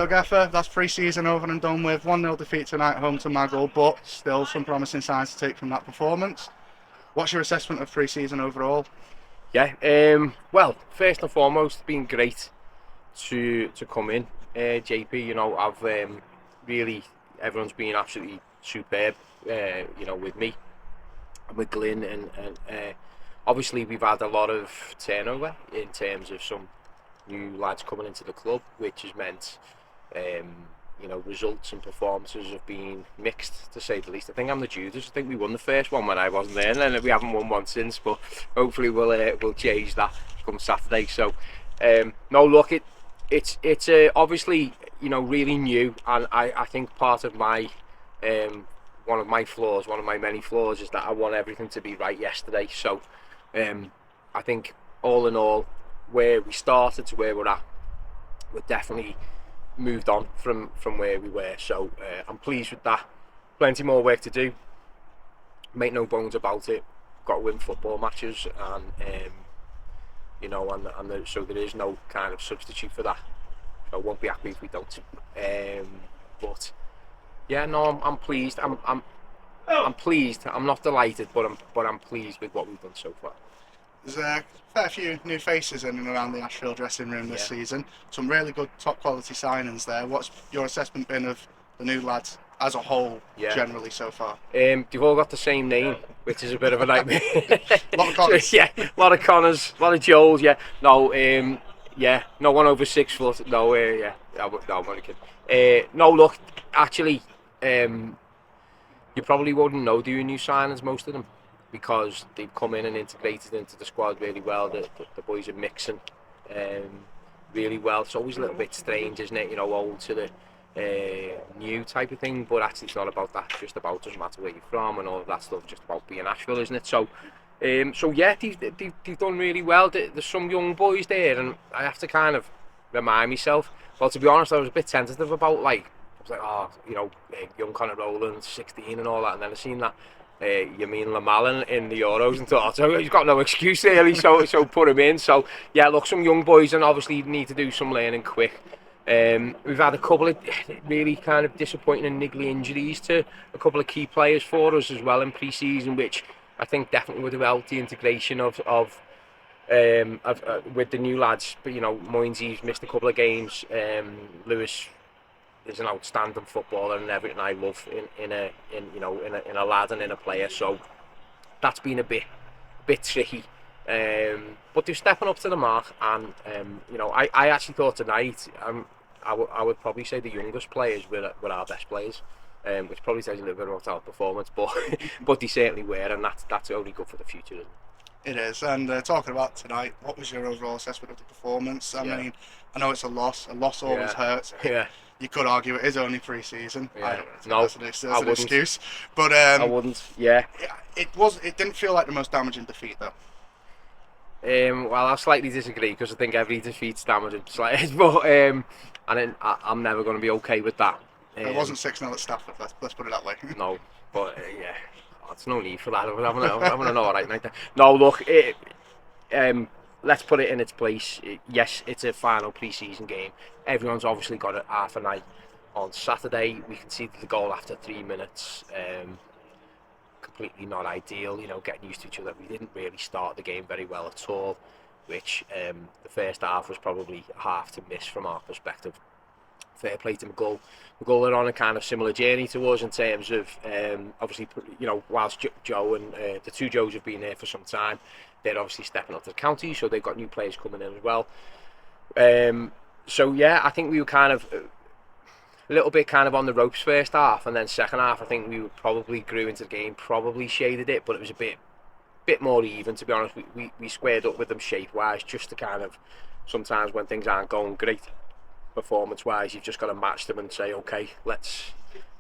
So Gaffer, that's pre-season over and done with. 1-0 defeat tonight home to Maghull, but still some promising signs to take from that performance. What's your assessment of pre-season overall? Yeah, well, first and foremost, it's been great to come in. JP, I've really, everyone's been absolutely superb, with me and with Glyn, and obviously we've had a lot of turnover in terms of some new lads coming into the club, which has meant results and performances have been mixed, to say the least. I think I'm the Judas. I think we won the first one when I wasn't there, and then we haven't won one since. But hopefully we'll change that come Saturday. So no, look, it's obviously really new, and I think part of my one of my many flaws is that I want everything to be right yesterday. So I think all in all, where we started to where we're at, we're definitely moved on from where we were. So I'm pleased with that. Plenty more work to do. Make no bones about it. Got to win football matches, and so there is no kind of substitute for that. So I won't be happy if we don't. But yeah, no, I'm pleased. I'm pleased. I'm not delighted, but I'm pleased with what we've done so far. There's a fair few new faces in and around the Ashfield dressing room this season. Some really good top quality signings there. What's your assessment been of the new lads as a whole, generally so far? They've all got the same name, which is a bit of a nightmare. A lot of Connors. Yeah, a lot of Connors, a lot of Joels. Yeah, no one over 6 foot. No, no, I'm only kidding. No, look, actually, you probably wouldn't know doing new signings, most of them, because they've come in and integrated into the squad really well. The boys are mixing really well. It's always a little bit strange, isn't it? Old to the new type of thing, but actually it's not about that. It's just about, doesn't matter where you're from and all of that stuff, just about being Asheville, isn't it? So yeah, they've done really well. There's some young boys there, and I have to kind of remind myself. Well, to be honest, I was a bit tentative about, I was like, young Conor Rowland, 16 and all that, and then I seen that you mean Lamallin in the Euros, and thought, so he's got no excuse really, so put him in. So yeah, look, some young boys, and obviously need to do some learning quick. We've had a couple of really kind of disappointing and niggly injuries to a couple of key players for us as well in pre-season, which I think definitely would have helped the integration of with the new lads. But Moinsy's missed a couple of games. Lewis is an outstanding footballer and everything I love in a lad and in a player. So that's been a bit tricky. But they're stepping up to the mark, and I actually thought tonight I would probably say the youngest players were our best players, which probably says a little bit about our performance, but they certainly were, and that's only good for the future, isn't it? It is. And talking about tonight, what was your overall assessment of the performance? I mean, I know it's a loss. A loss always hurts. Yeah. You could argue it is only pre-season. Yeah. I don't know. That's an excuse. But I wouldn't. Yeah. It didn't feel like the most damaging defeat though. Well, I slightly disagree, because I think every defeat's damaging. But I'm never going to be okay with that. It wasn't 6-0 at Stafford. Let's put it that way. No, but yeah, there's no need for that. I'm having an alright night there. No, look, let's put it in its place. Yes, it's a final pre-season game. Everyone's obviously got a half a night on Saturday. We conceded the goal after 3 minutes. Completely not ideal, getting used to each other. We didn't really start the game very well at all, which the first half was probably half to miss from our perspective. Fair play to McGull. McGull are on a kind of similar journey to us in terms of, obviously, whilst Joe and the two Joes have been there for some time, they're obviously stepping up to the county, so they've got new players coming in as well. So yeah, I think we were kind of a little bit kind of on the ropes first half, and then second half I think we probably grew into the game, probably shaded it, but it was a bit more even, to be honest. We squared up with them shape wise, just to kind of, sometimes when things aren't going great performance wise, you've just got to match them and say, okay, let's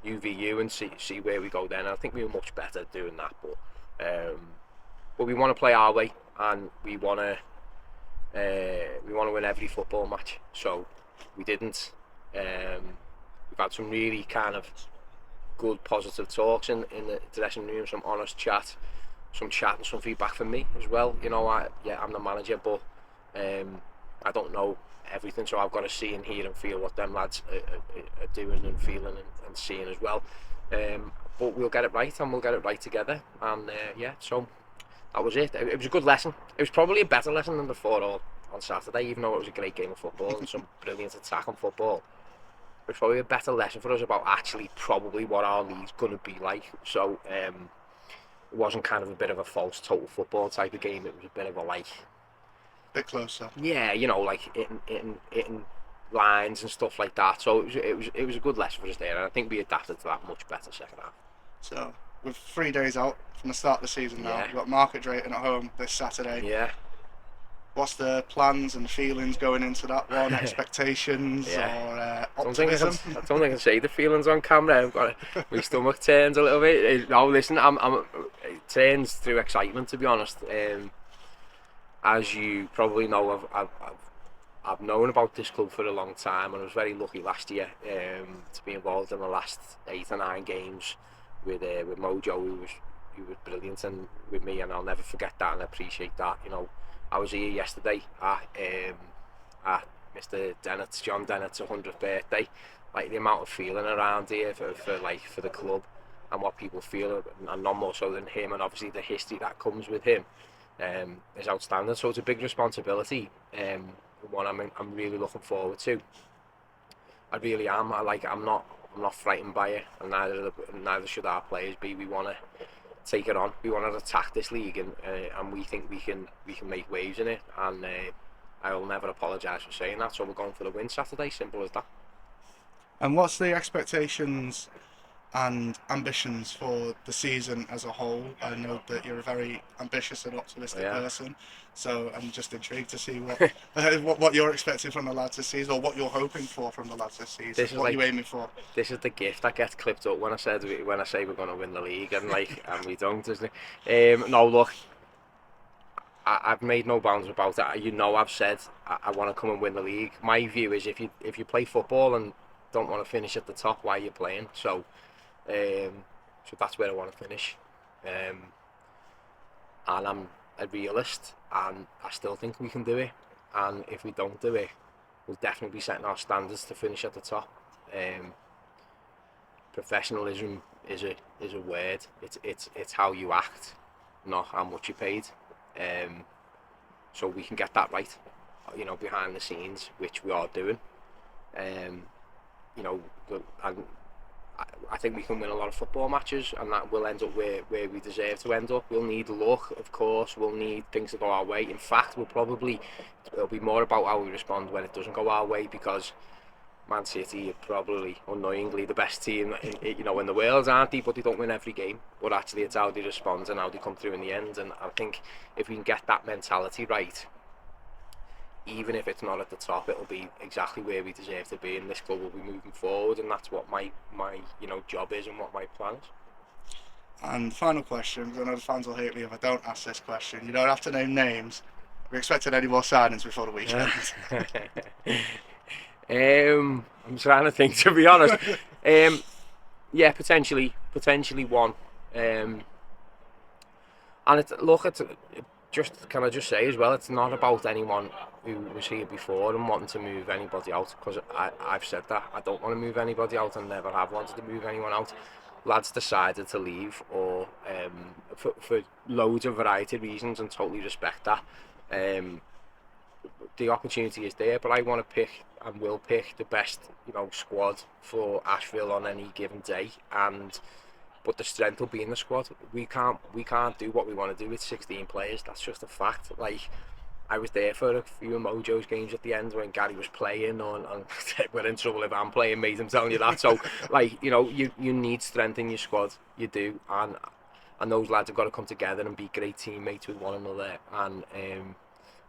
UVU and see where we go then. And I think we were much better doing that, but we want to play our way, and we want to win every football match. So we didn't. We've had some really kind of good positive talks in the dressing room, some honest chat, some feedback from me as well. I'm the manager, but I don't know everything, so I've got to see and hear and feel what them lads are doing and feeling and seeing as well. But we'll get it right, and we'll get it right together. And yeah, so that was it. It was a good lesson. It was probably a better lesson than the 4-4 on Saturday, even though it was a great game of football and some brilliant attack on football. It was probably a better lesson for us about actually probably what our league's going to be like. So it wasn't kind of a bit of a false total football type of game. It was a bit of a bit closer. Yeah, you know, like hitting lines and stuff like that. So it was a good lesson for us there, and I think we adapted to that much better second half. So with 3 days out from the start of the season now, Yeah. you've got Market Drayton at home this Saturday. Yeah. What's the plans and feelings going into that one? Expectations Yeah. or optimism? I don't think I can say the feelings on camera. I've got my stomach turns a little bit. No, listen, it turns through excitement, to be honest. As you probably know, I've known about this club for a long time, and I was very lucky last year to be involved in the last 8 or 9 games with Mojo, who was brilliant, and with me, and I'll never forget that, and I appreciate that. You know, I was here yesterday at Mr. Dennett's, John Dennett's 100th birthday. Like the amount of feeling around here for the club and what people feel, and none more so than him, and obviously the history that comes with him is outstanding. So it's a big responsibility. One I'm really looking forward to. I really am. I'm not frightened by it, and neither should our players be. We want to take it on. We want to attack this league, and we think we can make waves in it. And I will never apologise for saying that. So we're going for the win Saturday. Simple as that. And what's the expectations and ambitions for the season as a whole? I know that you're a very ambitious and optimistic person, so I'm just intrigued to see what you're expecting from the lads this season, or what you're hoping for from the lads this season. What are you aiming for? This is the gift that gets clipped up when I say we're going to win the league, and and we don't, isn't it? No, look, I've made no bounds about it. You know, I've said I want to come and win the league. My view is if you play football and don't want to finish at the top, why are you playing? So that's where I want to finish, and I'm a realist, and I still think we can do it. And if we don't do it, we'll definitely be setting our standards to finish at the top. Professionalism is a word. It's how you act, not how much you're paid. So we can get that right, you know, behind the scenes, which we are doing. You know, I think we can win a lot of football matches, and that will end up where we deserve to end up. We'll need luck, of course. We'll need things to go our way. In fact, it'll be more about how we respond when it doesn't go our way, because Man City are probably, annoyingly, the best team in the world, aren't they? But they don't win every game. But actually, it's how they respond and how they come through in the end. And I think if we can get that mentality right, even if it's not at the top, it'll be exactly where we deserve to be, and this club will be moving forward, and that's what my job is and what my plan is. And final question, because I know the fans will hate me if I don't ask this question. You don't have to name names. Are we expecting any more signings before the weekend? I'm trying to think, to be honest. Yeah, potentially one. And can I just say as well, it's not about anyone who was here before and wanting to move anybody out, because I've said that I don't want to move anybody out and never have wanted to move anyone out. Lads decided to leave, or for loads of variety of reasons, and totally respect that. The opportunity is there, but I want to pick and will pick the best, squad for Ashville on any given day, but the strength will be in the squad. We can't do what we want to do with 16 players. That's just a fact. Like, I was there for a few of Mojo's games at the end when Gary was playing, and we're in trouble if I'm playing, mate, I'm telling you that. So, you need strength in your squad. You do, and those lads have got to come together and be great teammates with one another, and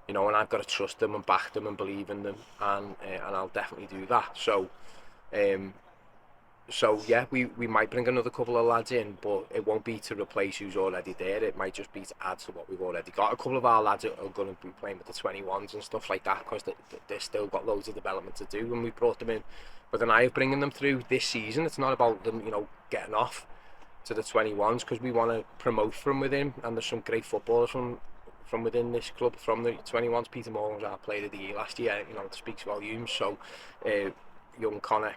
I've got to trust them and back them and believe in them, and I'll definitely do that. So yeah, we might bring another couple of lads in, but it won't be to replace who's already there. It might just be to add to what we've already got. A couple of our lads are going to be playing with the 21s and stuff like that, because they've still got loads of development to do, and we brought them in with an eye of bringing them through this season. It's not about them, getting off to the 21s, because we want to promote from within, and there's some great footballers from from within this club, from the 21s. Peter Moore was our player of the year last year. You know, it speaks volumes. So young Connor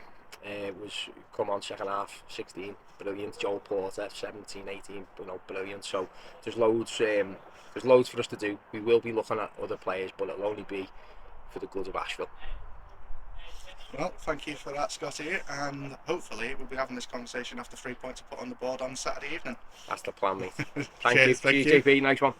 was come on second half, 16, brilliant. Joel Porter, 17, 18, you know, brilliant. So there's loads for us to do. We will be looking at other players, but it'll only be for the good of Ashville. Well, thank you for that, Scotty, and hopefully we'll be having this conversation after 3 points are put on the board on Saturday evening. That's the plan, mate. Cheers, Thank you, JP, nice one.